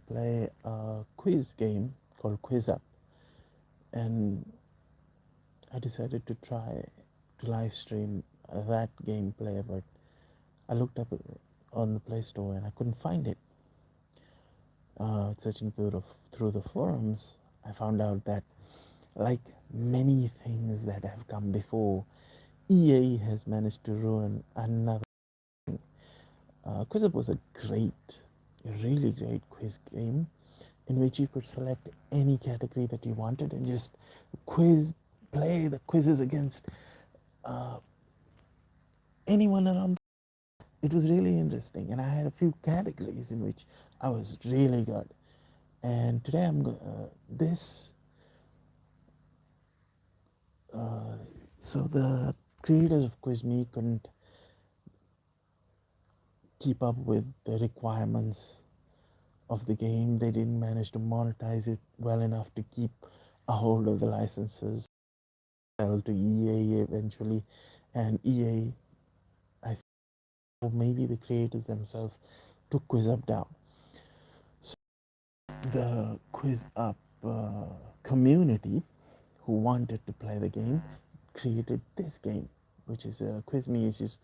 play a quiz game called QuizUp, and I decided to try to live stream that gameplay, but I looked up on the Play Store and I couldn't find it. Searching through the forums, I found out that, like many things that have come before, EA has managed to ruin another. QuizUp was a really great quiz game in which you could select any category that you wanted and just play the quizzes against anyone around. It was really interesting, and I had a few categories in which I was really good. And today so the creators of QuizMi couldn't keep up with the requirements of the game. They didn't manage to monetize it well enough to keep a hold of the licenses. Fell to EA eventually, and EA, I think, or maybe the creators themselves, took QuizUp down. So the QuizUp community, who wanted to play the game, created this game, which is QuizMi is just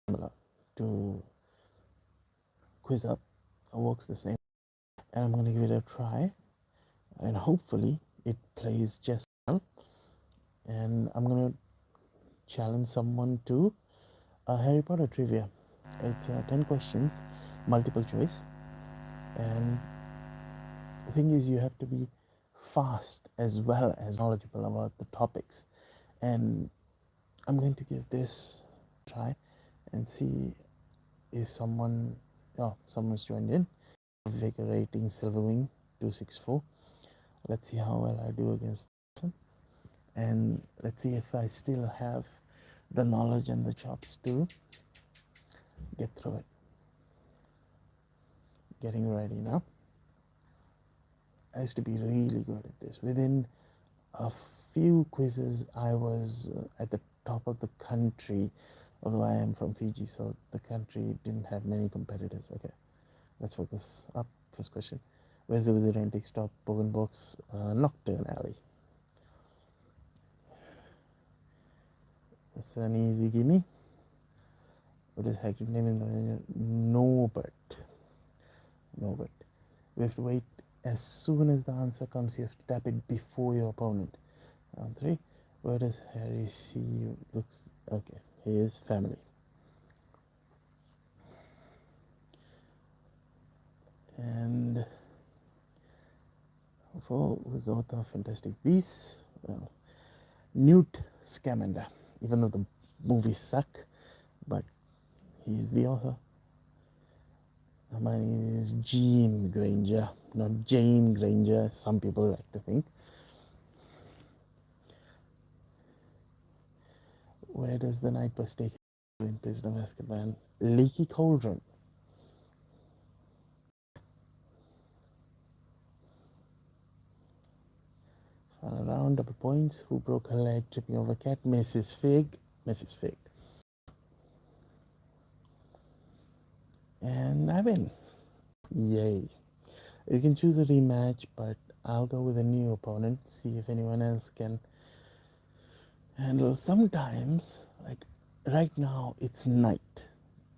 similar to QuizUp. It works the same, and I'm going to give it a try, and hopefully it plays just well. And I'm going to challenge someone to Harry Potter trivia. It's 10 questions, multiple choice, and the thing is, you have to be fast as well as knowledgeable about the topics. And I'm going to give this a try and see if someone's joined in. Invigorating Silverwing 264. Let's see how well I do against them, and let's see if I still have the knowledge and the chops to get through it. Getting ready now. I used to be really good at this. Within a few quizzes, I was at the top of the country, although I am from Fiji, so the country didn't have many competitors. Okay, let's focus up. First question. Where's the Wizard Antique Stop Bogan Box Nocturne Alley? That's an easy gimme. What is Hagrid name in the Norbert? Norbert. We have to wait. As soon as the answer comes, you have to tap it before your opponent. Round 3. Where does Harry see you? Looks okay. His family. And 4 was the author of Fantastic Beasts. Well, Newt Scamander. Even though the movies suck, but he's the author. Mine is Jean Granger, not Jane Granger, as some people like to think. Where does the night bus take you in Prison of Azkaban? Leaky Cauldron. Final round, double points. Who broke her leg tripping over a cat? Mrs. Fig. Mrs. Fig. And I win. Yay. You can choose a rematch, but I'll go with a new opponent, see if anyone else can handle. Sometimes, like right now, it's night,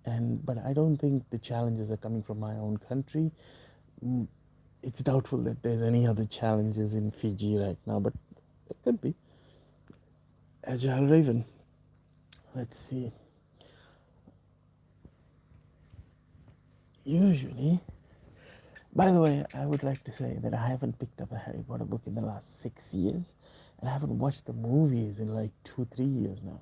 but I don't think the challenges are coming from my own country. It's doubtful that there's any other challenges in Fiji right now, but it could be. Agile Raven. Let's see. Usually, by the way, I would like to say that I haven't picked up a Harry Potter book in the last 6 years, and I haven't watched the movies in like 2-3 years now.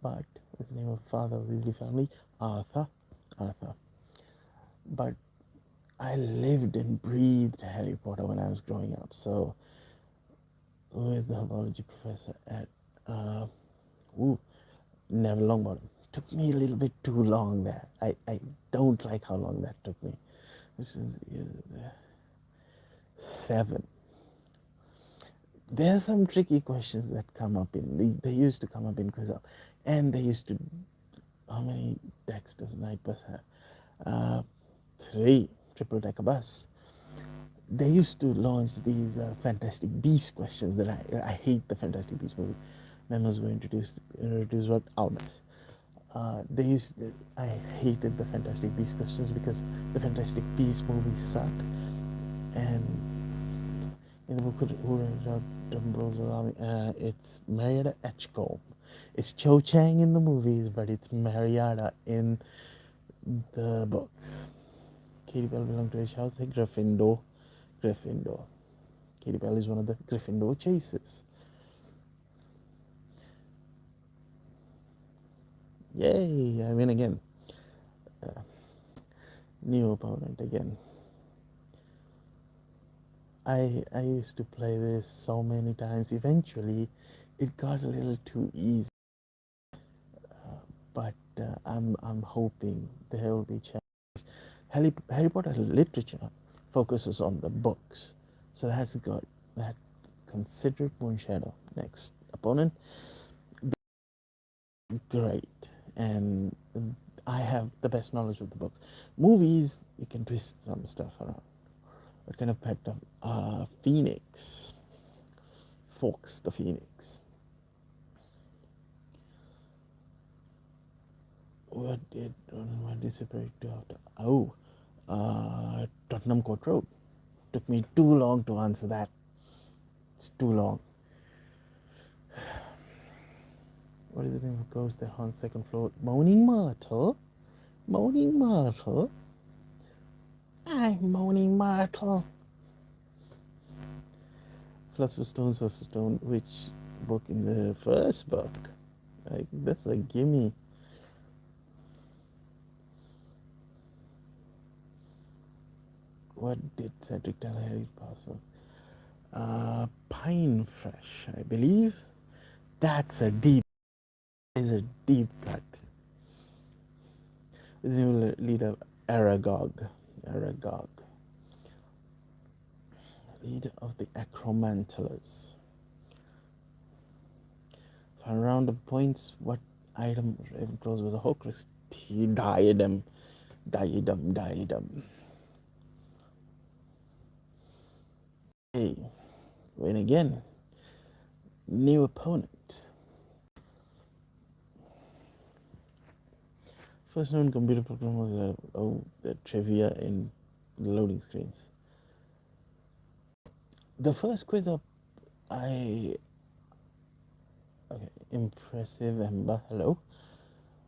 But what's the name of father of Weasley family? Arthur. But I lived and breathed Harry Potter when I was growing up. So, who is the herbology professor at Neville Longbottom? Took me a little bit too long there. I don't like how long that took me. This is 7. There are some tricky questions that come up they used to come up in QuizUp, and they used to. How many decks does Night Bus have? 3 triple-decker bus. They used to launch these Fantastic Beast questions that I hate the Fantastic Beast movies. Memos were introduced what Almas. I hated the Fantastic Beast questions because the Fantastic Beast movies suck. And in the book who read out Dumbledore's Army, it's Marietta Etchcombe. It's Cho Chang in the movies, but it's Marietta in the books. Katie Bell belonged to which house? The Gryffindor. Gryffindor. Katie Bell is one of the Gryffindor chasers. Yay, I win again. New opponent again. I used to play this so many times. Eventually, it got a little too easy. But I'm hoping there will be challenge. Harry Potter literature focuses on the books, so that's got that considerate Moonshadow. Next opponent, great, and I have the best knowledge of the books. Movies, you can twist some stuff around. What kind of pet? Phoenix. Fox the Phoenix. What did separate to after? Oh, Tottenham Court Road. Took me too long to answer that. It's too long. What is the name of the ghost that haunts second floor? Moaning Myrtle. Moaning Myrtle. I'm Moaning Myrtle. Philosopher's Stone. Which book in the first book? Like, that's a gimme. What did Cedric tell Harry's password? Pine Fresh, I believe. That's a deep cut. This new leader, Aragog. Leader of the Acromantilers. Found around the points, what item Ravenclaw was a Horcrux? Diadem. Hey, win again. New opponent. First known computer program was the trivia in loading screens. The first quiz up, impressive Ember, hello.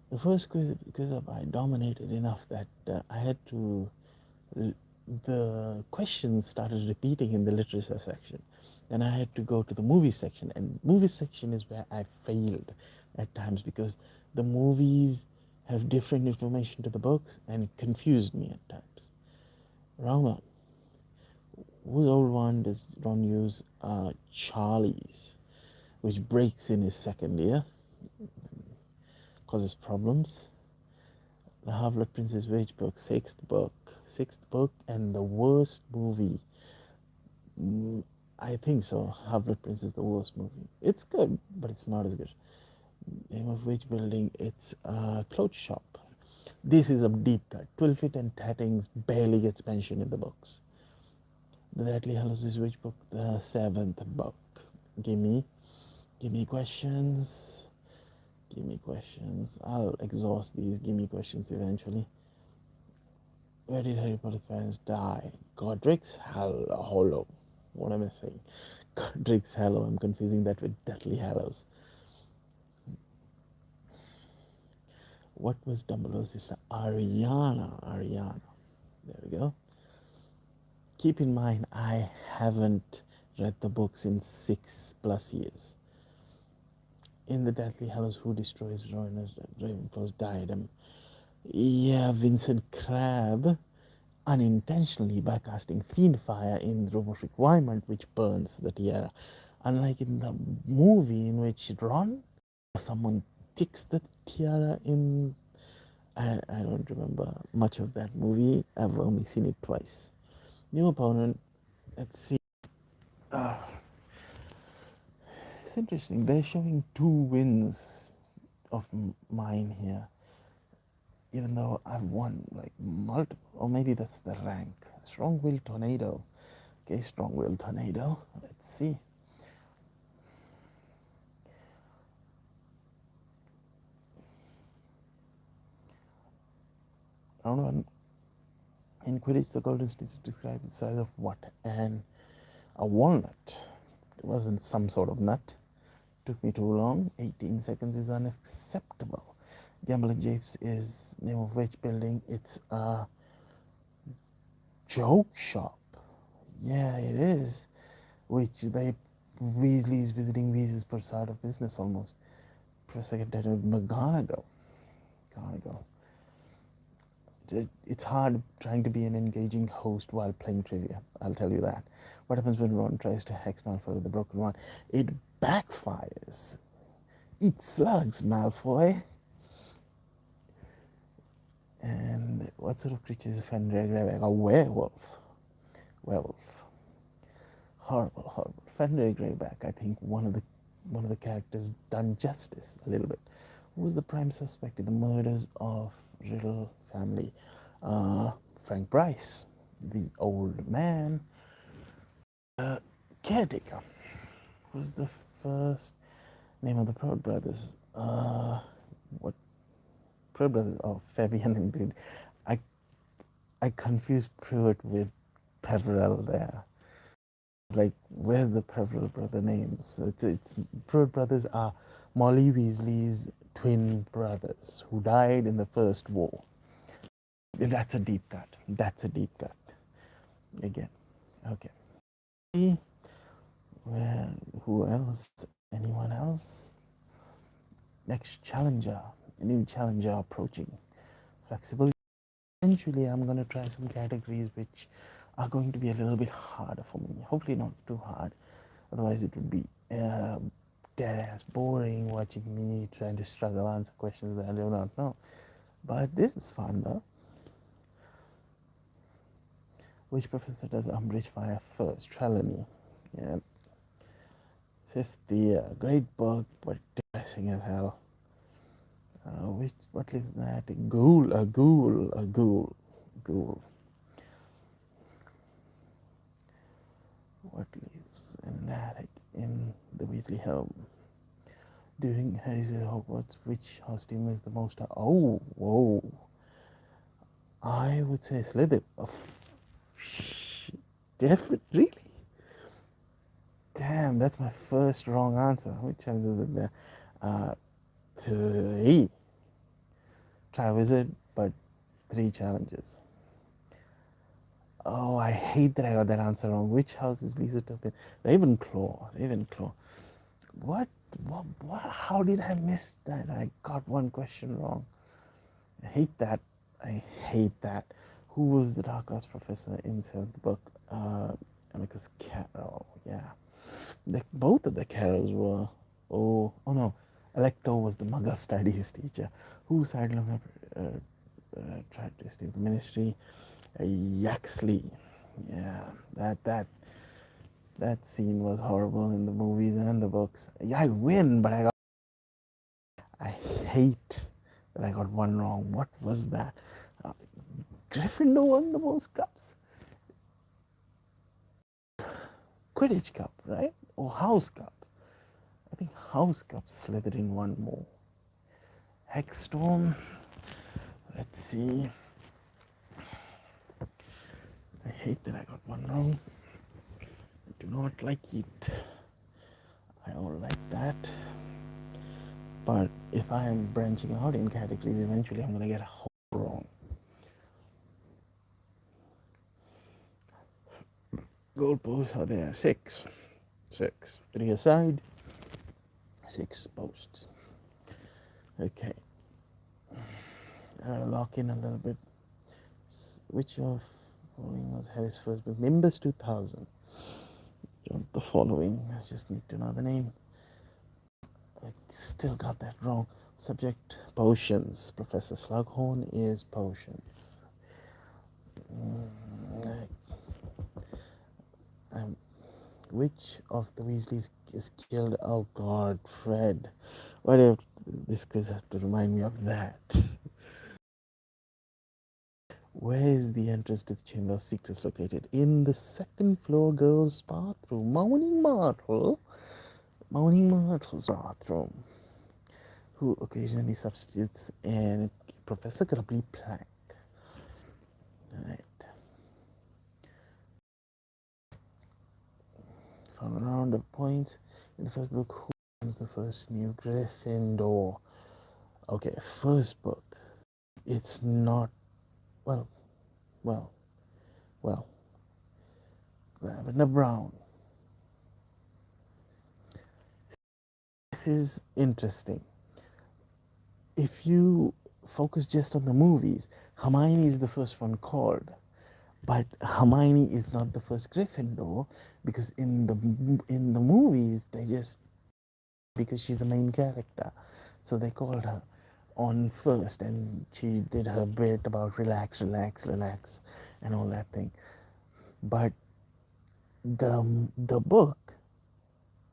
The first quiz up, I dominated enough that I had to, the questions started repeating in the literature section. Then I had to go to the movie section, and movie section is where I failed at times because the movies have different information to the books, and it confused me at times. Round one. Whose old one does Ron use? Charlie's, which breaks in his second year, causes problems. The Half-Blood Prince's which book? Sixth book, and the worst movie. I think so. Half-Blood Prince is the worst movie. It's good, but it's not as good. Name of which building? It's a clothes shop. This is a deep cut. Twilfit and Tattings barely gets mentioned in the books. The Deathly Hallows is which book? The seventh book. Gimme questions. I'll exhaust these gimme questions eventually. Where did Harry Potter's parents die? Godric's Hollow. What am I saying? Godric's Hollow. I'm confusing that with Deathly Hallows. What was Dumbledore's sister? Ariana. There we go. Keep in mind, I haven't read the books in 6+ years. In the Deathly Hallows, who destroys Ravenclaw's diadem? Yeah, Vincent Crabbe, unintentionally by casting fiend fire in the Room of Requirement, which burns the tiara. Unlike in the movie in which Ron, someone kicks the tiara in. I don't remember much of that movie. I've only seen it twice. New opponent. Let's see. It's interesting. They're showing 2 wins of mine here. even though I've won like multiple, or maybe that's the rank. Strong-willed tornado. Okay, strong-willed tornado. Let's see. Round one. In Quidditch, the golden snitch describes the size of what? And a walnut. It wasn't some sort of nut. Took me too long. 18 seconds is unacceptable. Gambling Japes is name of which building? It's a joke shop. Yeah, it is. Which they Weasley's visiting Weasley's pursuit of business almost. Professor McGonagall. McGonagall. It's hard trying to be an engaging host while playing trivia. I'll tell you that. What happens when Ron tries to hex Malfoy with the broken wand? It backfires. Eat slugs, Malfoy. And what sort of creature is Fenrir Greyback? A werewolf. Werewolf. Horrible, horrible. Fenrir Greyback. I think one of the characters done justice a little bit. Who was the prime suspect in the murders of Riddle family? Frank Bryce, the old man. Caretaker was the first name of the Proud Brothers. What Proud Brothers? Oh, Fabian and Grid. I confused Pruitt with Peverell there. Like, where's the Peverell brother names? It's Pruitt brothers are Molly Weasley's twin brothers who died in the First War. That's a deep cut. That's a deep cut. Again. Okay. Well, who else? Anyone else? Next challenger. A new challenger approaching. Flexible. Eventually, I'm going to try some categories which are going to be a little bit harder for me. Hopefully not too hard. Otherwise, it would be dead ass boring watching me trying to struggle answer questions that I do not know. But this is fun though. Which professor does Umbridge fire first? Trelawney. Yeah. Fifth year. Great book, but depressing as hell. What is that? A ghoul. What lives in the attic in the Weasley home? During Harry's Hogwarts, which costume is the most... Oh, whoa. I would say Slytherin. Oh, definitely? Really? Damn, that's my first wrong answer. How many chances are there? 3. Try wizard, but 3 challenges. Oh, I hate that I got that answer wrong. Which house is Lisa Turpin? Ravenclaw. What? How did I miss that? I got one question wrong. I hate that. Who was the Dark Arts professor in 7th book? Amicus Carroll. Yeah. Both of the Carrolls were... Oh no. Electo was the Muggle studies teacher. Who sidelined tried to steal the ministry? Yaxley. Yeah, that scene was horrible in the movies and the books. Yeah, I win, but I hate that I got one wrong. What was that? Gryffindor won the most cups. Quidditch Cup, right? Or House Cup. I think House Cup Slytherin won more. Hexstorm. Let's see. I hate that I got one wrong. I do not like it. I don't like that. But if I am branching out in categories, eventually I'm going to get a whole wrong. Goalposts are there. 6. 3 aside. 6 posts. Okay. I gotta lock in a little bit. Which of following was Harry's first book? Nimbus 2000. Don't the following. I just need to know the name. I still got that wrong. Subject potions. Professor Slughorn is potions. Which of the Weasleys is killed? Oh God, Fred. Why do this quiz have to remind me of that? Where is the entrance to the Chamber of Secrets located? In the second floor girls' bathroom. Moaning Myrtle's bathroom, who occasionally substitutes and Professor Grubbly Plank. Right. From a round of points in the first book, who becomes the first new Gryffindor? Okay, first book. It's not well, well, well. Lavender Brown. This is interesting. If you focus just on the movies, Hermione is the first one called, but Hermione is not the first Gryffindor because in the movies they just, because she's a main character, so they called her on first, and she did her bit about relax, relax, relax, and all that thing. But the book,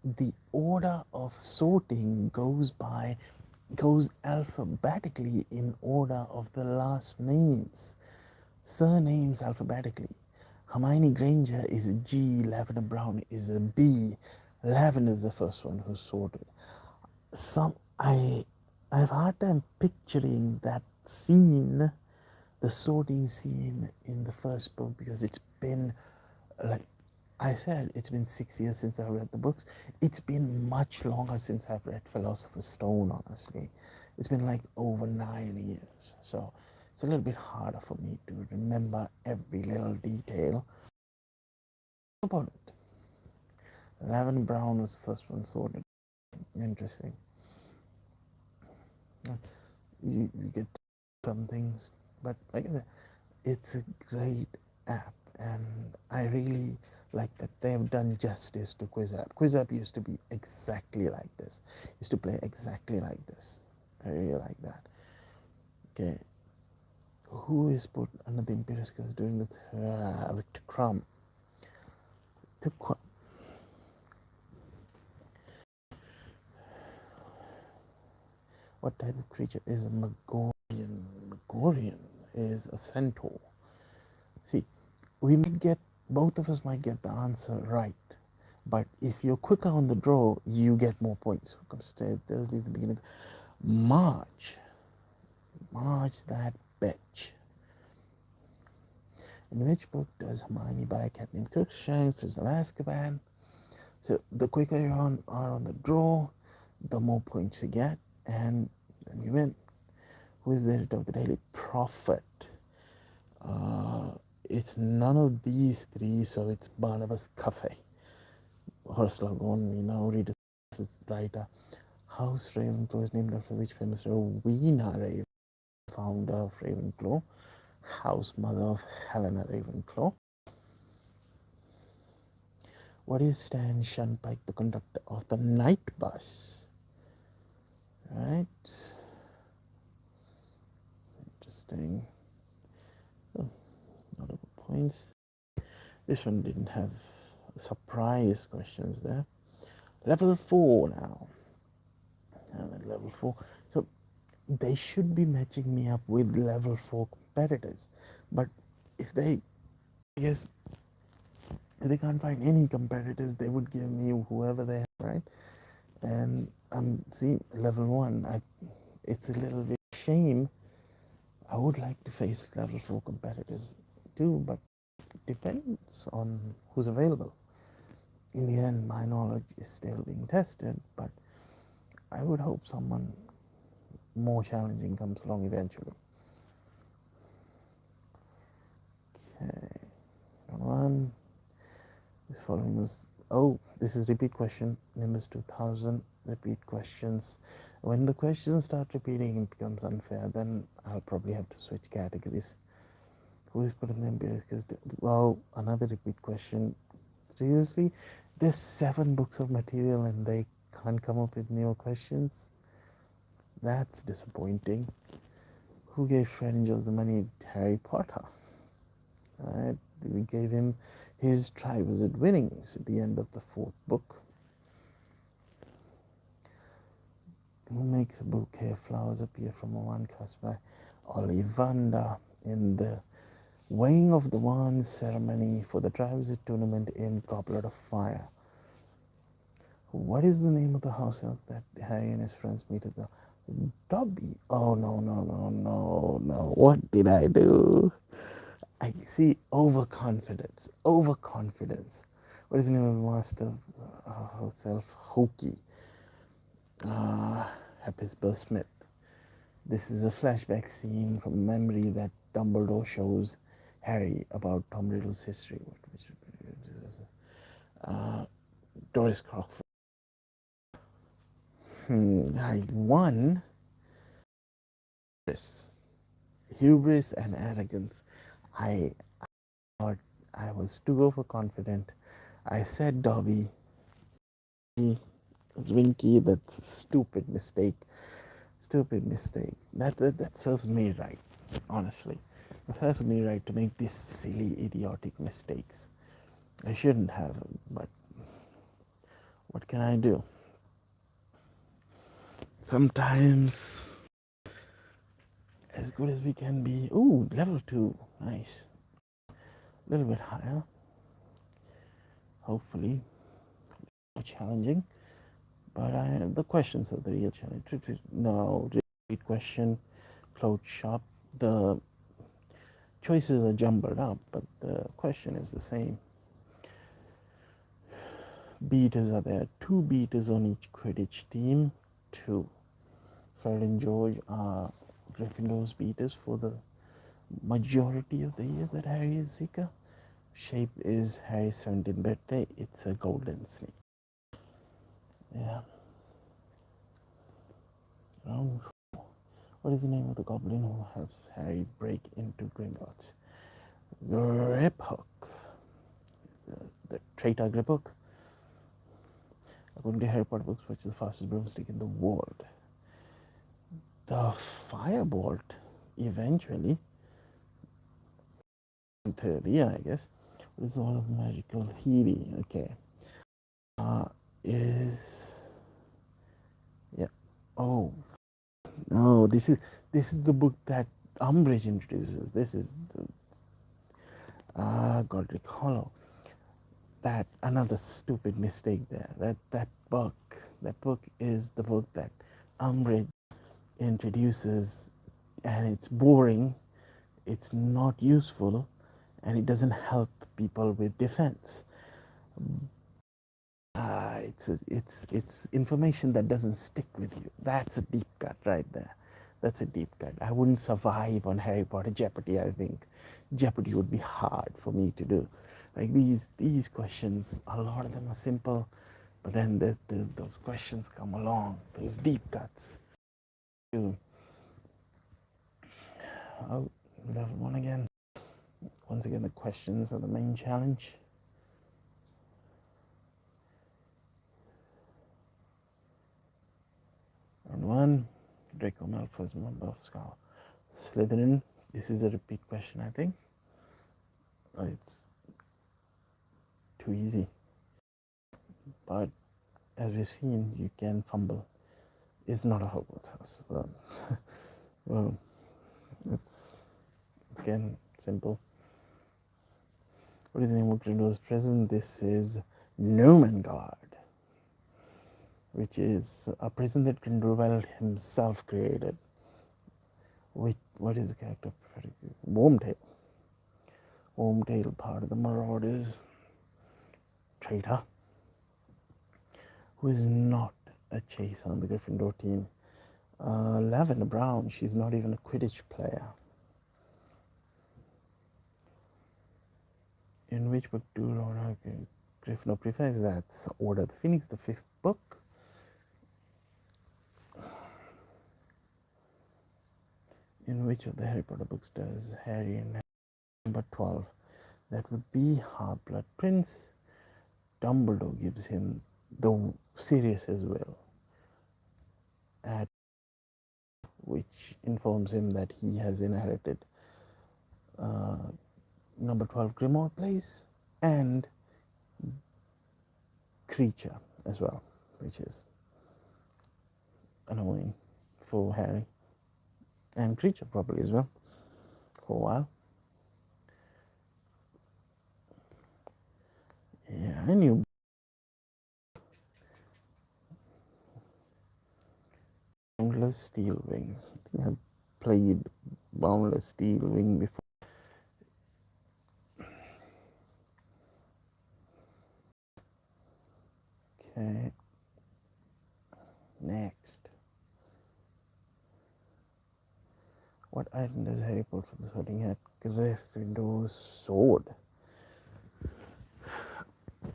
the order of sorting goes alphabetically in order of the last names, surnames alphabetically. Hermione Granger is a G, Lavender Brown is a B. Lavender is the first one who's sorted. I've hard time picturing that scene, the sorting scene in the first book, because it's been, like I said, it's been 6 years since I've read the books. It's been much longer since I've read Philosopher's Stone, honestly. It's been like over 9 years. So it's a little bit harder for me to remember every little detail about it. Lavender Brown was the first one sorted. Interesting. You get some things, but like I said, it's a great app, and I really like that they've done justice to QuizApp. QuizApp used to be exactly like this, used to play exactly like this. I really like that. Okay, who is put under the Imperius curse during the Victor Crumb? The What type of creature is a Magorian? Magorian is a centaur. See, we might get, both of us might get the answer right, but if you're quicker on the draw, you get more points. Comes Thursday at the beginning. March that bitch. In which book does Hermione buy a cat named Crookshanks, Prisoner of Azkaban? So the quicker you are on the draw, the more points you get, and then you win. Who is the editor of the Daily Prophet? It's none of these three, so it's Barnabas Cafe. Ursula Gone, we now read its writer. House Ravenclaw is named after which famous Rowena Ravenclaw, founder of Ravenclaw, house mother of Helena Ravenclaw. What is Stan Shunpike, the conductor of the night bus? Right. It's interesting. Oh, not enough points. This one didn't have surprise questions there. Level 4 now. And at level 4. So they should be matching me up with level 4 competitors. But if they, I guess, if they can't find any competitors, they would give me whoever they have, right? And I'm seeing level 1. It's a little bit shame. I would like to face level 4 competitors too, but it depends on who's available. In the end, my knowledge is still being tested, but I would hope someone more challenging comes along eventually. Okay, one is following this. Oh, this is repeat question. Nimbus 2000 repeat questions. When the questions start repeating, it becomes unfair. Then I'll probably have to switch categories. Who is put in the Imperius curse? Wow, another repeat question. Seriously, there's 7 books of material and they can't come up with new questions. That's disappointing. Who gave Fred and George the money? Harry Potter. Right? We gave him his Triwizard winnings at the end of the 4th book. Who makes a bouquet of flowers appear from one cusp by Ollivander in the Weighing of the wands ceremony for the tribes tournament in Goblet of Fire. What is the name of the house elf that Harry and his friends meet at the Dobby? Oh no no no no no! What did I do? I see overconfidence. Overconfidence. What is the name of the master house elf? Hokey. Hepzibah Smith. This is a flashback scene from a memory that Dumbledore shows Harry about Tom Riddle's history. Doris Crockford. I won. Hubris and arrogance. I thought I was too overconfident. I said Dobby. It was Winky. That's a stupid mistake. Stupid mistake. That serves me right, honestly. It serves me right to make these silly, idiotic mistakes. I shouldn't have, but what can I do? Sometimes, as good as we can be. Ooh, level 2. Nice. A little bit higher. Hopefully. More challenging. But the questions are the real challenge. No, repeat question. Clothes shop. The choices are jumbled up, but the question is the same. Beaters are there. 2 beaters on each Quidditch team. 2. Fred and George are Gryffindor's beaters for the majority of the years that Harry is Seeker. Shape is Harry's 17th birthday. It's a golden snake. Yeah. Round 4. What is the name of the goblin who helps Harry break into Gringotts? Griphook. The traitor Griphook. According to Harry Potter books, which is the fastest broomstick in the world? The firebolt, eventually. 30, I guess. What is all of magical healing? Okay. It is. Yeah. Oh no! This is the book that Umbridge introduces. This is the Godric Hollow. That another stupid mistake there. That book is the book that Umbridge introduces, and it's boring. It's not useful, and it doesn't help people with defense. It's information that doesn't stick with you. That's a deep cut right there. That's a deep cut. I wouldn't survive on Harry Potter Jeopardy. I think Jeopardy would be hard for me to do. Like these questions, a lot of them are simple, but then those questions come along. Those deep cuts. Oh, level 1 again. Once again, the questions are the main challenge. Round 1, Draco Malfoy's member of Slytherin. This is a repeat question, I think. Oh, it's too easy. But as we've seen, you can fumble. It's not a Hogwarts house. Well, it's again simple. What is the name of Grindelwald's prison? This is Numengard, which is a prison that Grindelwald himself created. What is the character? Wormtail. Wormtail, part of the Marauders. Traitor, who is not a chaser on the Gryffindor team. Lavender Brown, she's not even a Quidditch player. In which book do Ron Gryffindor prefers? That's Order of the Phoenix, the 5th book. In which of the Harry Potter books does Harry and number 12? That would be Half-Blood Prince. Dumbledore gives him the Sirius as well, at which informs him that he has inherited number 12 Grimoire Place and Creature as well, which is annoying for Harry, and Creature probably as well for a while. I knew Boundless Steel Wing. I think I've played Boundless Steel Wing before. Okay. Next. What item does Harry pull from the Sorting Hat? Gryffindor's sword.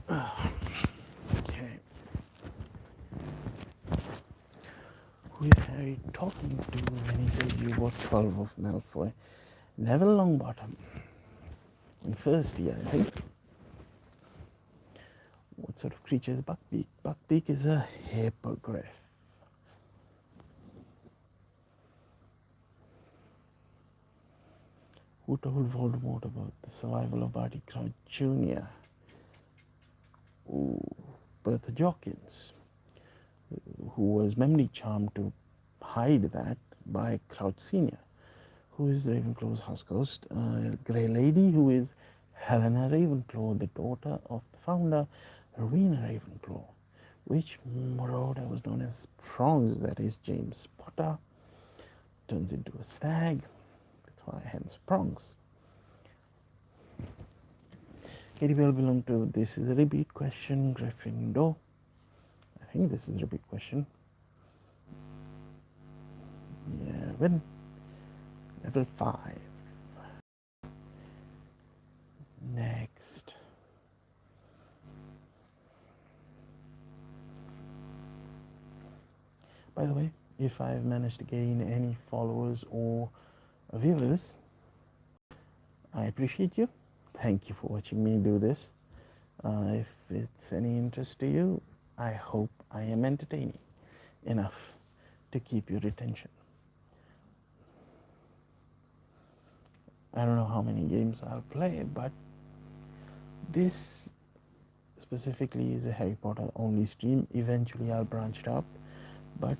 Okay. Who is Harry talking to when he says you got 12 of Malfoy? Neville Longbottom. In first year, I think. What sort of creature is Buckbeak? Buckbeak is a hippogriff. Who told Voldemort about the survival of Barty Crouch Jr.? Ooh, Bertha Jorkins, who was memory charmed to hide that by Crouch Sr., who is Ravenclaw's house ghost. Grey Lady, who is Helena Ravenclaw, the daughter of the founder, Rowena Ravenclaw. Which marauder was known as Prongs, that is James Potter, turns into a stag, that's why hence Prongs. Harry will belong to, this is a repeat question, Gryffindor. I think this is a repeat question. Yeah, when level 5. Next. By the way, if I've managed to gain any followers or viewers, I appreciate you. Thank you for watching me do this. If it's any interest to you, I hope I am entertaining enough to keep your attention. I don't know how many games I'll play, but this specifically is a Harry Potter only stream. Eventually I'll branch out, but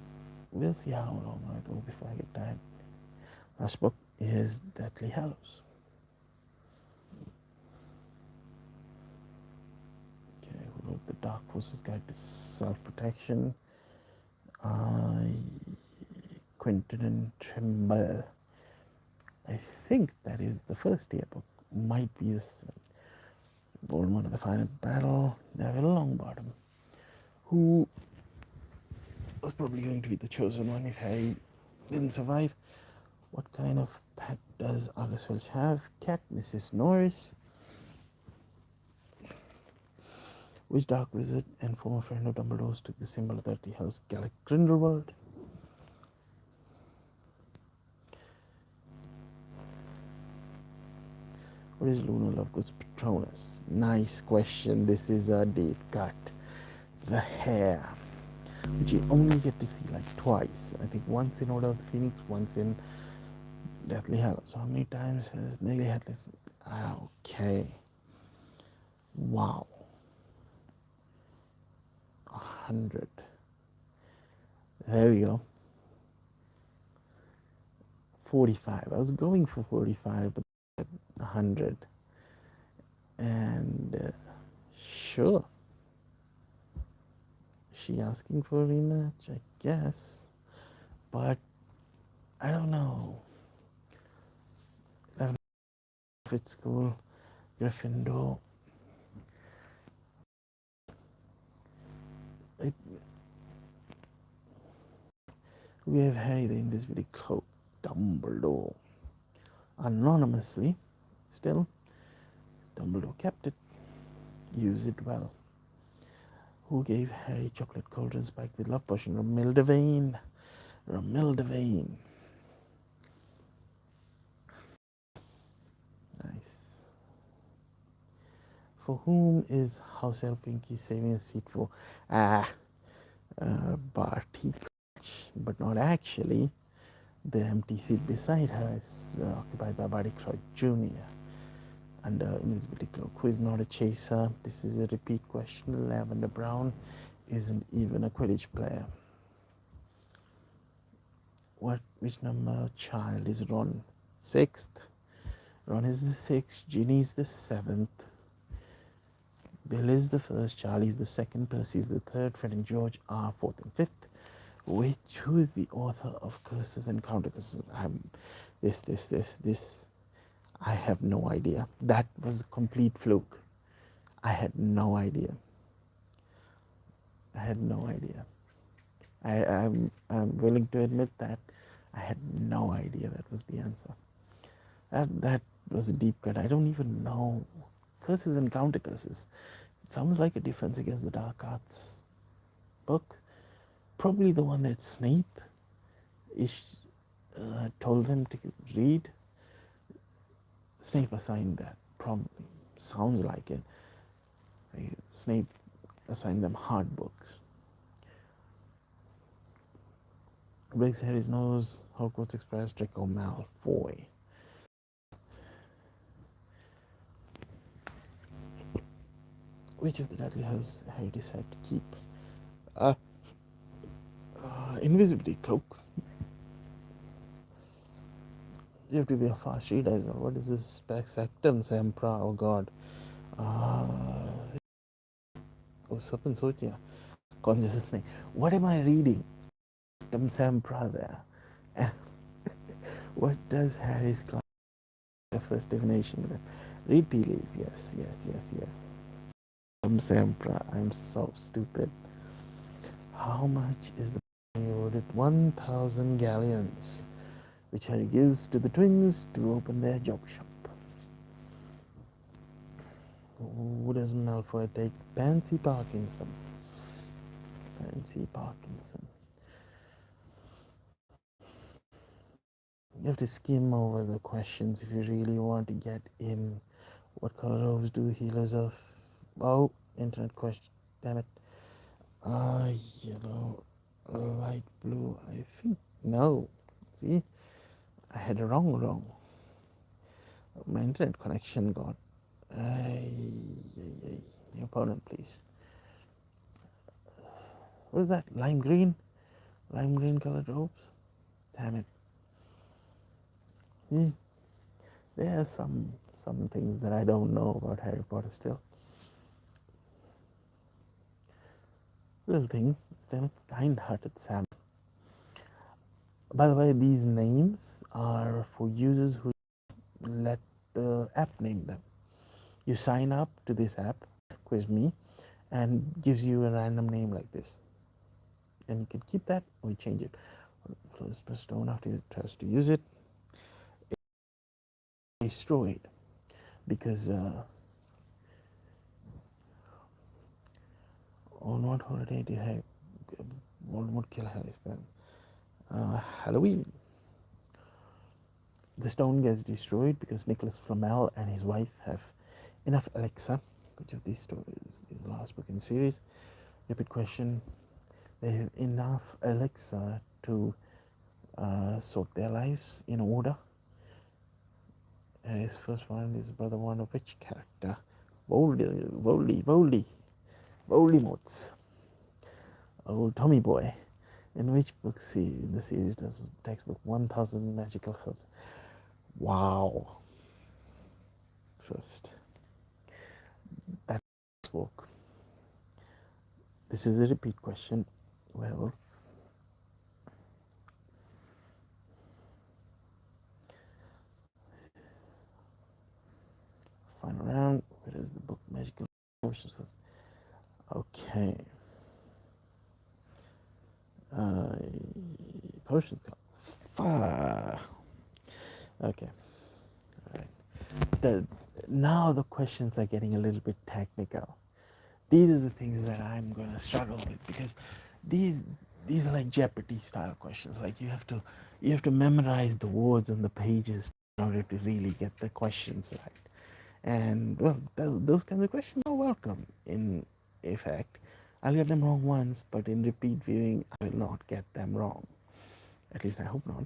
we'll see how long I go before I get tired. Last book is Deathly Hallows. Okay, who wrote The Dark Forces Guide to Self-Protection? Quentin and Trimble. I think that is the first year book. Might be this Voldemort of the Final Battle. Neville Longbottom, who was probably going to be the chosen one if Harry didn't survive. What kind of pet does Argus Filch have? Cat, Mrs. Norris. Which dark wizard and former friend of Dumbledore's took the symbol of the Deathly Hallows? Gallic Grindelwald. What is Luna Lovegood's Patronus? Nice question. This is a deep cut. The hair, which you only get to see like twice. I think once in Order of the Phoenix, once in Deathly Hallows. So how many times has Deathly Hallows? Okay. Wow. 100. There we go. 45. I was going for 45, but 100. And sure. Is she asking for a rematch? I guess. But I don't know. I don't know if it's cool. Gryffindor. We have Harry the Invisibility Cloak, Dumbledore. Anonymously, still, Dumbledore kept it. Use it well. Who gave Harry chocolate cauldron spiked with love potion? Romilda Vane. Romilda Vane. Nice. For whom is House Elf Pinky saving a seat for? Barty, but not actually. The empty seat beside her is occupied by Barty Crouch Jr. under Invisibility Cloak, who is not a chaser. This is a repeat question. Lavender Brown isn't even a Quidditch player. Which number child is Ron? 6th. Ron is the 6th. Ginny is the 7th. Bill is the first, Charlie is the second, Percy is the third, Fred and George are fourth and fifth. Who is the author of Curses and Counter Curses? This. I have no idea. That was a complete fluke. I had no idea. I had no idea. I'm willing to admit that I had no idea that was the answer. That was a deep cut. I don't even know. Curses and Counter Curses. It sounds like a Defense Against the Dark Arts book. Probably the one that Snape told them to read. Snape assigned that. Probably sounds like it. Snape assigned them hard books. Breaks Harry's nose. Hogwarts Express. Draco Malfoy. Which of the Dudley Hallows Harry decided to keep? Invisibility cloak. You have to be a fast reader as well. What is this? Spectactum Sempra. Oh god. Serpent Sotia. Conscious Snake. What am I reading? Sempra there. And what does Harry's class first divination with? Read tea leaves. Yes. Sempra. I'm so stupid. How much is the awarded? 1,000 galleons, which Harry gives to the twins to open their joke shop. Who does Malfoy take? Pansy Parkinson. Pansy Parkinson. You have to skim over the questions if you really want to get in. What color robes do healers of? Oh, internet question. Damn it. Yellow, light blue. I think no. See, I had a wrong. My internet connection got. Your opponent, please. What is that? Lime green? Lime green colored robes? Damn it. There are some things that I don't know about Harry Potter still. Little things, but still. Kind-hearted Sam. By the way, these names are for users who let the app name them. You sign up to this app, QuizMi, and gives you a random name like this. And you can keep that or you change it. Close the stone after you try to use it. It's destroyed because on what holiday did Voldemort kill Harry's parents? Halloween. The stone gets destroyed because Nicholas Flamel and his wife have enough elixir. Which of these stories is the last book in the series? Repeat question. They have enough elixir to sort their lives in order. His first one is brother one of which character? Voldemort. Old Tommy Boy. In which book the series does the textbook 1,000 magical herbs? Wow. First. That book. This is a repeat question. Werewolf. Final round. Where is the book? Magical Potions. Okay. Potions. Okay. All right. Now the questions are getting a little bit technical. These are the things that I'm gonna struggle with because these are like Jeopardy style questions. Like you have to memorize the words on the pages in order to really get the questions right. And well, those kinds of questions are welcome in effect. I'll get them wrong once, but in repeat viewing, I will not get them wrong. At least I hope not.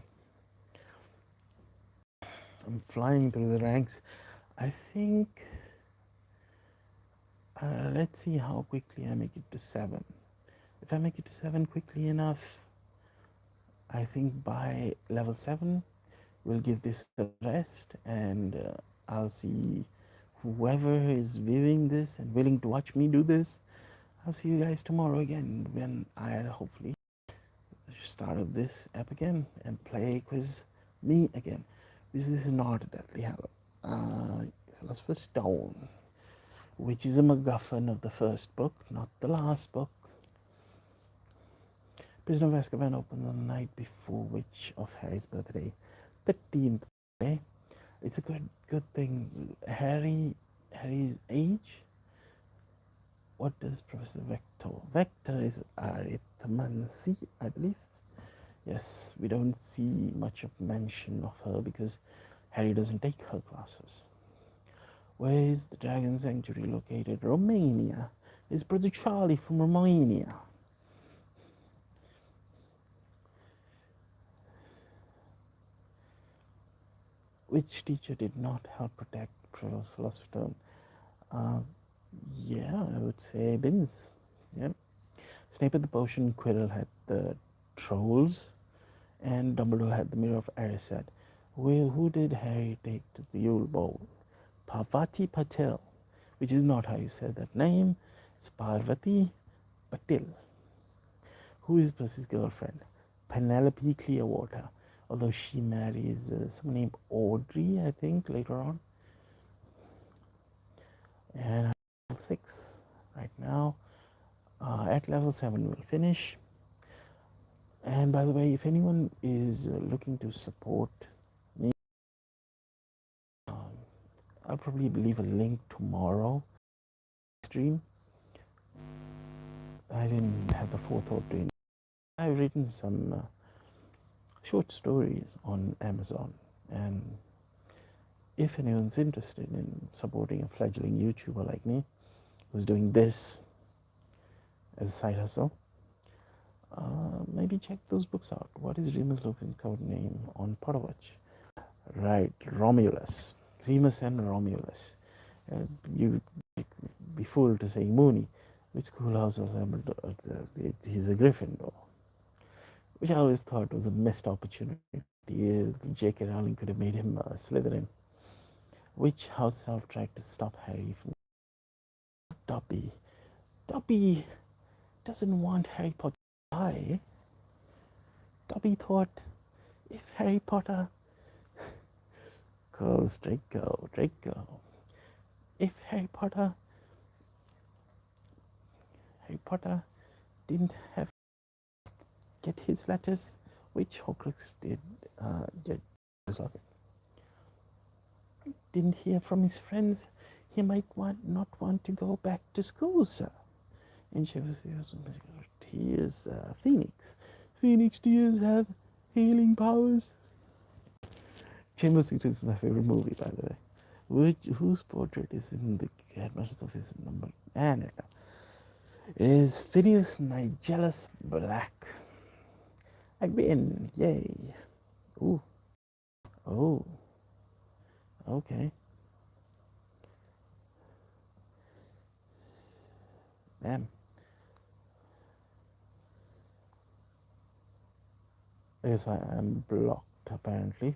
I'm flying through the ranks. I think, let's see how quickly I make it to 7. If I make it to 7 quickly enough, I think by level 7, we'll give this a rest and I'll see whoever is viewing this and willing to watch me do this, I'll see you guys tomorrow again when I hopefully start up this app again and play QuizMi again. Because this is not a Deathly Hallow. Philosopher's Stone, which is a MacGuffin of the first book, not the last book. Prisoner of Azkaban opened the night before which of Harry's birthday, 13th birthday. It's a good thing. Harry's age. What does Professor Vector? Vector is arithmancy, I believe. Yes, we don't see much of mention of her because Harry doesn't take her classes. Where is the Dragon Sanctuary located? Romania. Is Brother Charlie from Romania? Which teacher did not help protect Quirrell's Philosopher's Stone? Yeah, I would say Binns. Yep. Snape had the potion, Quirrell had the trolls, and Dumbledore had the Mirror of Erised. Who did Harry take to the Yule Bowl? Parvati Patil, which is not how you say that name. It's Parvati Patil. Who is Percy's girlfriend? Penelope Clearwater, although she marries someone named Audrey, I think, later on. And I'm level 6 right now. At level 7 we'll finish. And by the way, if anyone is looking to support me, I'll probably leave a link tomorrow stream. I didn't have the forethought to. I've written some short stories on Amazon, and if anyone's interested in supporting a fledgling YouTuber like me who's doing this as a side hustle, maybe check those books out. What is Remus Lupin's code name on Potterwatch? Right, Romulus. Remus and Romulus. You be fooled to say Mooney. Which schoolhouse was he's a Gryffindor, which I always thought was a missed opportunity. J.K. Rowling could have made him a Slytherin. Which house elf tried to stop Harry from Dobby? Dobby doesn't want Harry Potter to die. Dobby thought if Harry Potter calls Draco, if Harry Potter didn't have get his letters, which Horcrux did, didn't hear from his friends, he might not want to go back to school, sir. And she was, he is Phoenix. Phoenix tears have healing powers. Chamber of Secrets is my favorite movie, by the way. Whose portrait is in the headmaster's office number? And it is Phineas Nigellus Black. I win, yay. Ooh, oh, okay. Man. Yes, I am blocked apparently.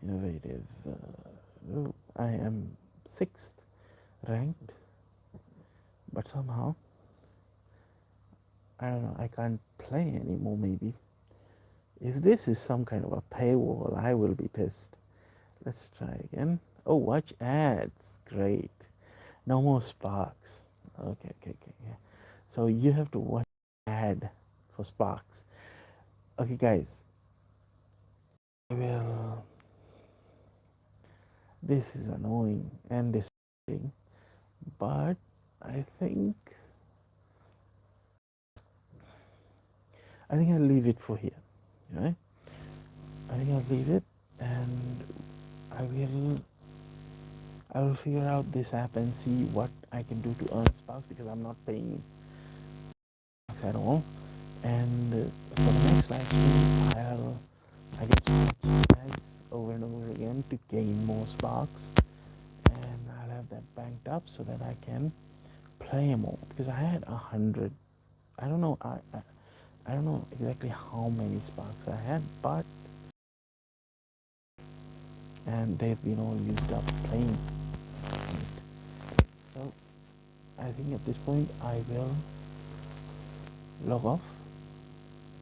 Innovative. I am 6th ranked, but somehow, I don't know, I can't play anymore maybe. If this is some kind of a paywall, I will be pissed. Let's try again. Oh, watch ads. Great. No more sparks. Okay. Yeah. So you have to watch ad for sparks. Okay, guys. This is annoying and distracting, but I think I'll leave it for here. Right? I think I'll leave it, and I will figure out this app and see what I can do to earn sparks, because I'm not paying sparks at all. And for the next live stream, I guess watch ads over and over again to gain more sparks, and I'll have that banked up so that I can play more, because I had 100. I don't know. I don't know exactly how many sparks I had, but and they've been all used up playing So I think at this point I will log off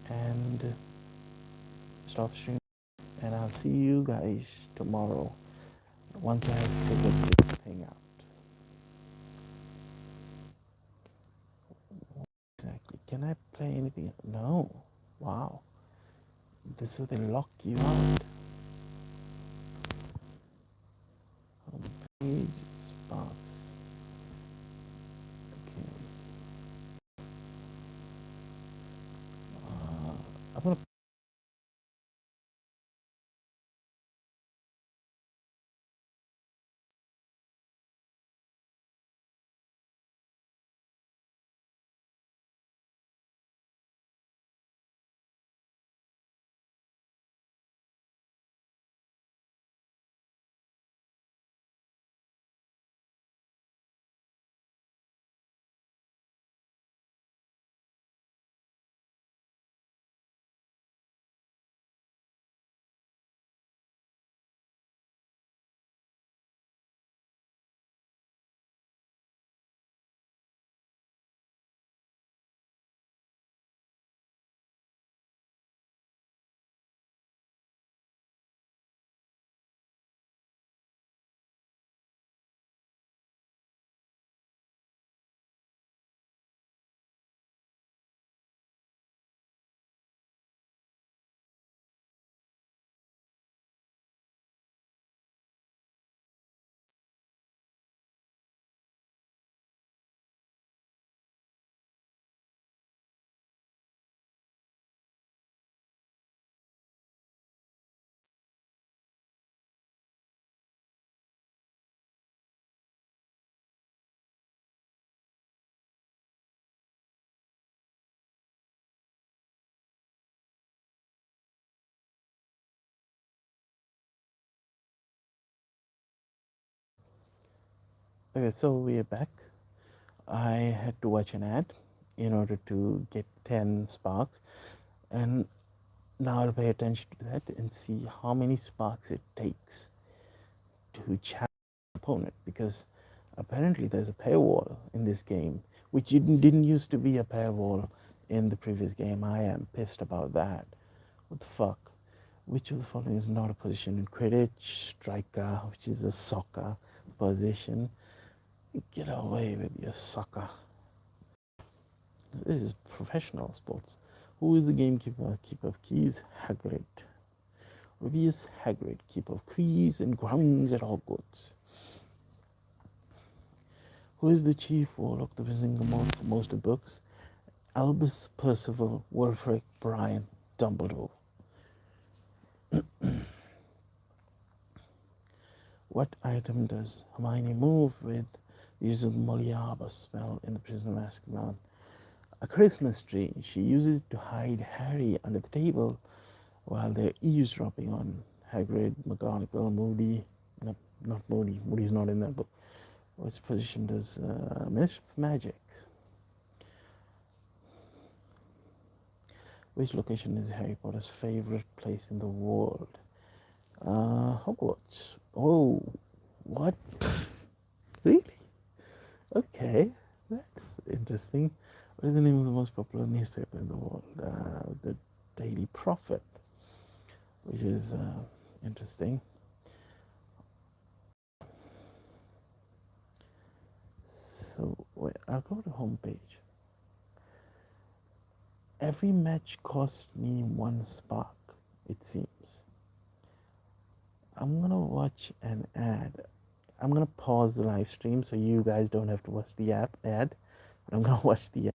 and stop streaming, and I'll see you guys tomorrow once I've figured this thing out. Exactly. Can I play anything? No. Wow. This is they lock you out. Homepage Sparks. Okay. I'm gonna. Okay, so we are back. I had to watch an ad in order to get 10 sparks, and now I'll pay attention to that and see how many sparks it takes to challenge an opponent, because apparently there's a paywall in this game, which didn't used to be a paywall in the previous game. I am pissed about that. What the fuck? Which of the following is not a position in Quidditch? Striker, which is a soccer position. Get away with your soccer. This is professional sports. Who is the gamekeeper? Keeper of keys? Hagrid. Rubius Hagrid, keeper of keys and grounds at Hogwarts. Who is the chief warlock, the Visingamon for most of the books? Albus Percival Wulfric Brian Dumbledore. What item does Hermione move with the use of the Moliaba spell in the Prisoner of Azkaban? A Christmas tree. She uses it to hide Harry under the table while they're eavesdropping on Hagrid, McGonagall, Moody. No, not Moody. Moody's not in that book. What's position does Miss Magic? Which location is Harry Potter's favorite place in the world? Hogwarts. Oh, what? Really? Okay, that's interesting. What is the name of the most popular newspaper in the world? The Daily Prophet, which is interesting. So, wait, I'll go to homepage. Every match costs me 1 spark, it seems. I'm gonna watch an ad. I'm gonna pause the live stream so you guys don't have to watch the ad. But I'm gonna watch the ad.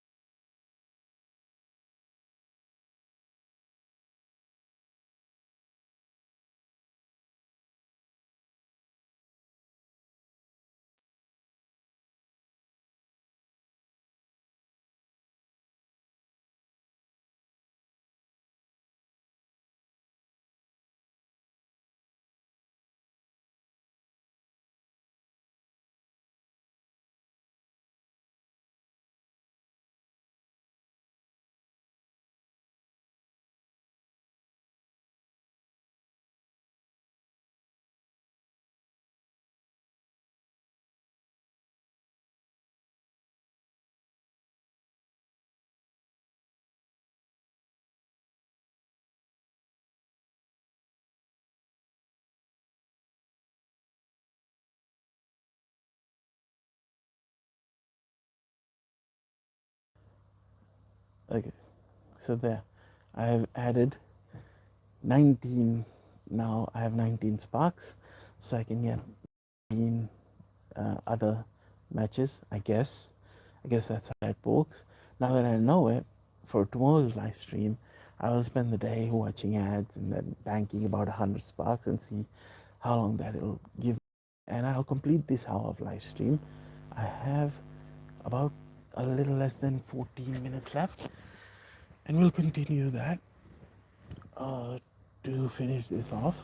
Okay, so there, I have added 19. Now I have 19 sparks, so I can get 19 other matches, I guess. That's how it works. Now that I know it, for tomorrow's live stream, I will spend the day watching ads and then banking about 100 sparks and see how long that it'll give. And I'll complete this hour of live stream. I have about a little less than 14 minutes left, and we'll continue that to finish this off.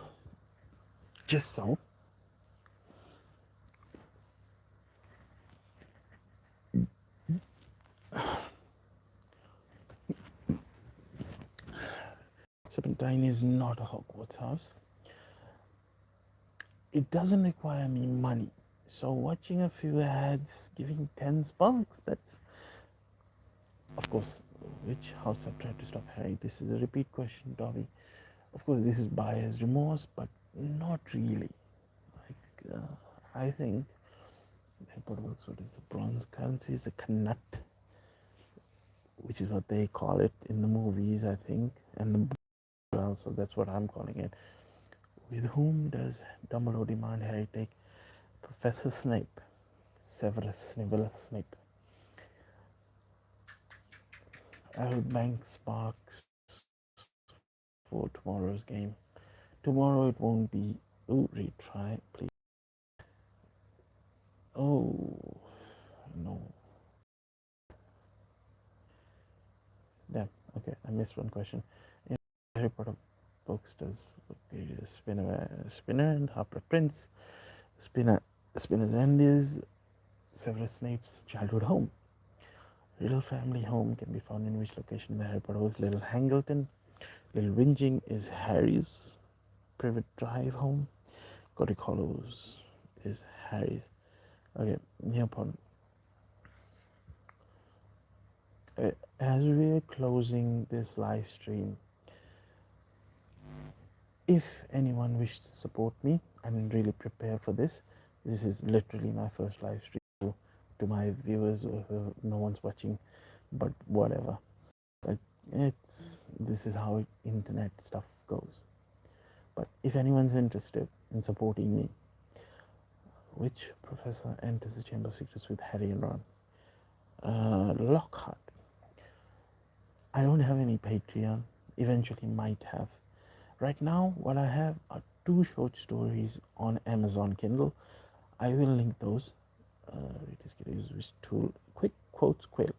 Just so. Serpentine is not a Hogwarts house. It doesn't require me money. So watching a few ads, giving 10 sparks, that's, of course, which house I've tried to stop Harry? This is a repeat question, Dobby. Of course, this is buyer's remorse, but not really. I think, what is the bronze currency? Is a knut, which is what they call it in the movies, I think, and the well, so that's what I'm calling it. With whom does Dumbledore demand Harry take Professor Snape? Severus Snape. I'll bank sparks for tomorrow's game. Tomorrow it won't be. Oh, retry, please. Oh, no. Damn. Okay, I missed one question. In Harry Potter books, does Spinner and Harper Prince, Spinner's End is Severus Snape's childhood home. Little family home can be found in which location in the Harry Potter books? Little Hangleton. Little Whinging is Harry's private drive home. Gothic Hollows is Harry's. Okay, hereupon, as we're closing this live stream, if anyone wishes to support me, I mean, really prepare for this. This is literally my first live stream to my viewers. No one's watching, but whatever. This is how internet stuff goes. But if anyone's interested in supporting me, which professor enters the Chamber of Secrets with Harry and Ron? Lockhart. I don't have any Patreon. Eventually might have. Right now, what I have are 2 short stories on Amazon Kindle. I will link those. Tool, quick quotes, quill.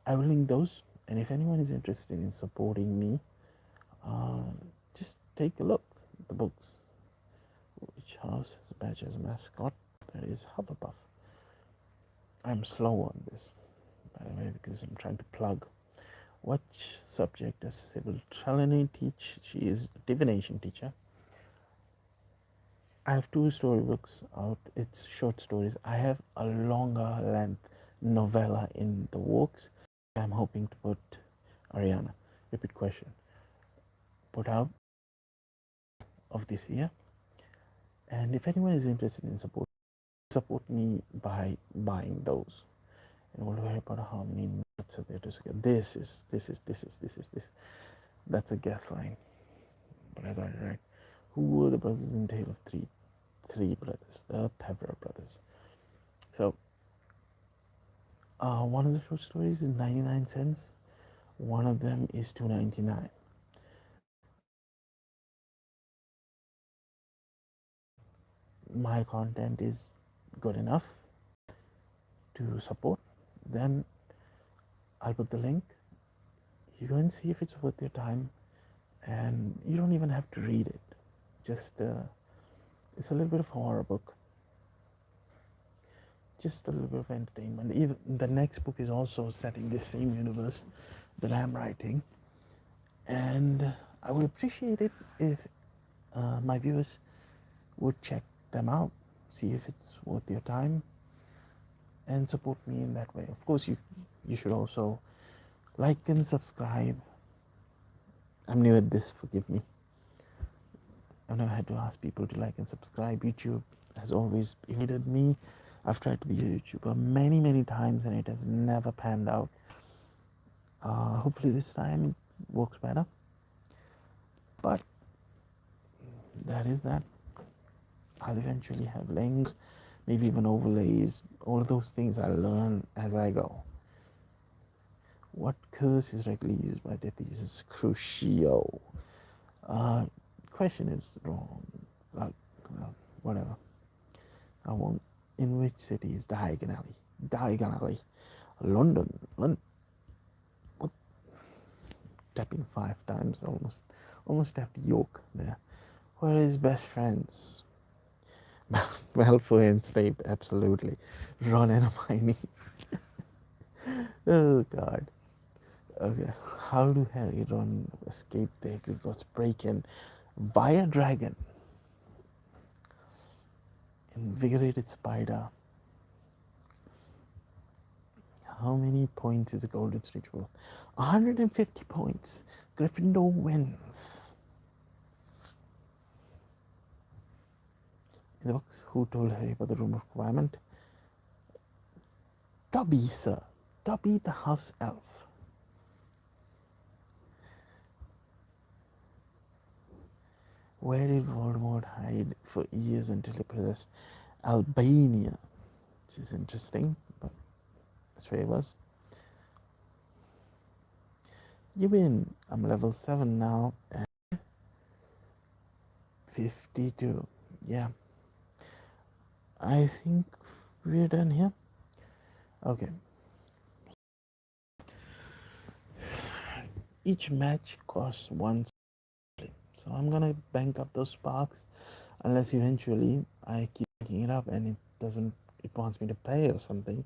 I will link those, and if anyone is interested in supporting me, just take a look at the books. Which house has a badge as a mascot? That is Hufflepuff. I'm slow on this, by the way, because I'm trying to plug. What subject does Sybil Trelawney teach? She is a divination teacher. I have 2 storybooks out. It's short stories. I have a longer length novella in the works. I'm hoping to put Ariana. Repeat question. Put out of this year. And if anyone is interested in support me by buying those. And we'll worry about how many nuts are there to get. This is. That's a guess line, but I got it right. Who were the brothers in Tale of Three brothers? The Pevra brothers. So, one of the short stories is 99 cents. One of them is $2.99. My content is good enough to support. Then I'll put the link. You go and see if it's worth your time, and you don't even have to read it. Just it's a little bit of a horror book, just a little bit of entertainment. Even the next book is also set in this same universe that I'm writing, and I would appreciate it if my viewers would check them out, see if it's worth your time, and support me in that way. Of course, you should also like and subscribe. I'm new at this, forgive me. I've never had to ask people to like and subscribe. YouTube has always evaded me. I've tried to be a YouTuber many times and it has never panned out. Hopefully this time it works better. But that is that. I'll eventually have links, maybe even overlays. All of those things I'll learn as I go. What curse is regularly used by death users? Crucio. Question is wrong. Like, well, whatever. I won't. In which city is Diagon Alley? Diagon Alley. London. London. What? Tapping 5 times. Almost tapped York there. Where is best friends? Malfoy and Snape, absolutely. Ron and Hermione. Oh God. Okay. How do Harry and Ron escape the Gringotts break-in? Via dragon. Invigorated spider. How many points is a golden snitch worth? 150 points. Gryffindor wins. In the books, who told Harry about the room of requirement? Dobby, sir. Dobby the house elf. Where did Voldemort hide for years until he possessed Albania? Which is interesting, but that's where he was. You win. I'm level 7 now and 52. Yeah. I think we're done here. Okay. Each match costs 1 sparkling. So I'm gonna bank up those sparks unless eventually I keep banking it up and it wants me to pay or something.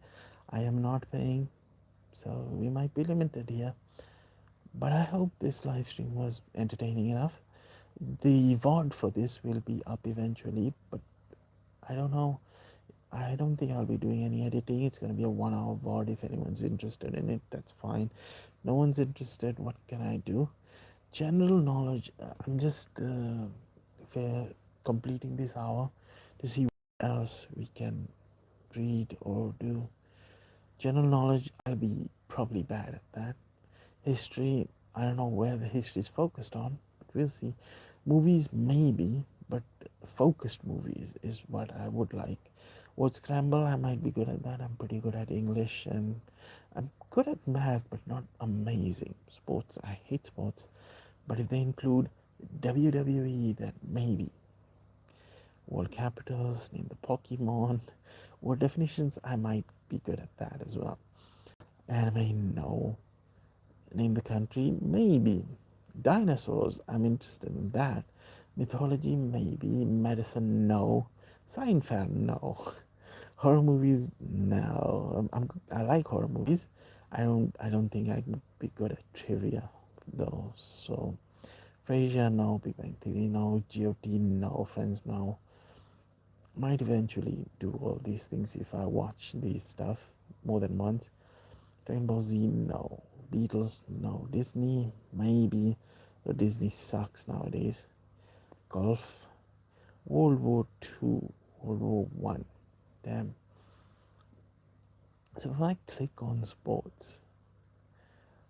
I am not paying, so we might be limited here. But I hope this live stream was entertaining enough. The VOD for this will be up eventually, but I don't know. I don't think I'll be doing any editing. It's going to be a 1 hour VOD. If anyone's interested in it, that's fine. No one's interested, what can I do? General knowledge, I'm just completing this hour to see what else we can read or do. General knowledge, I'll be probably bad at that. History, I don't know where the history is focused on, but we'll see. Movies, maybe, but focused movies is what I would like. Word scramble, I might be good at that. I'm pretty good at English and I'm good at math, but not amazing. Sports, I hate sports, but if they include WWE, then maybe. World capitals, name the Pokemon, word definitions, I might be good at that as well. Anime, no. Name the country, maybe. Dinosaurs, I'm interested in that. Mythology, maybe. Medicine, no. Seinfeld, no. Horror movies, no. I like horror movies. I don't think I could be good at trivia though. So Frasier, no. Big Bang Theory, no. GOT, no. Friends, no. Might eventually do all these things if I watch these stuff more than once. Dragon Ball Z, no. Beatles, no. Disney, maybe. But Disney sucks nowadays. Golf, World War II, World War One. Damn. So if I click on sports,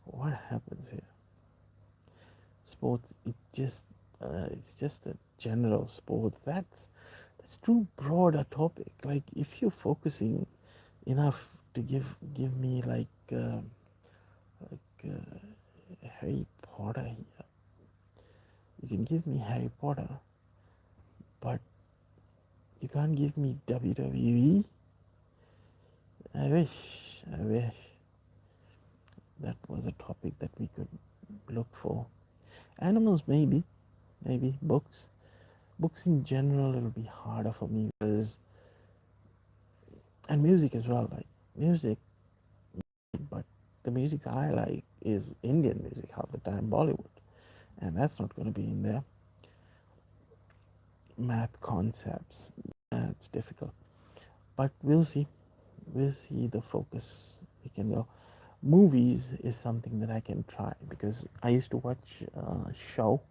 what happens here? Sports, it's just a general sport. That's too broad a topic. Like if you're focusing enough to give me like Harry Potter here. You can give me Harry Potter, but you can't give me WWE. I wish that was a topic that we could look for. Animals, maybe books. Books in general, it'll be harder for me because, and music as well. Like music, but the music I like is Indian music half the time, Bollywood, and that's not going to be in there. Math concepts, it's difficult, but we'll see. We'll see the focus we can go. Movies is something that I can try because I used to watch a show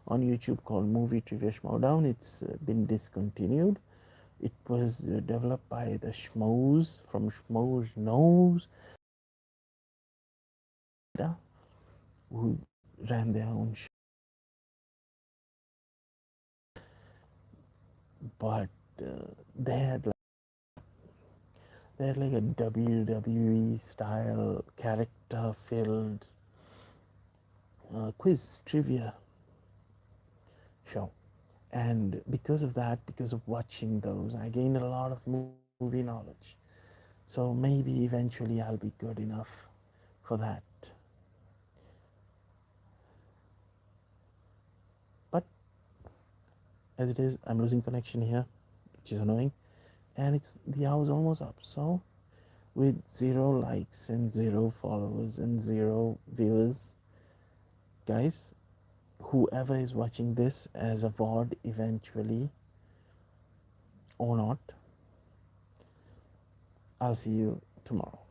on YouTube called Movie Trivia Schmodown. It's been discontinued. It was developed by the Schmoes from Schmoes Knows. who ran their own show, but they had like a WWE style character filled quiz trivia show. And because of that, because of watching those, I gained a lot of movie knowledge. So maybe eventually I'll be good enough for that. But as it is, I'm losing connection here, which is annoying. And the hour's almost up. So with 0 likes and 0 followers and 0 viewers, guys, whoever is watching this as a VOD eventually or not, I'll see you tomorrow.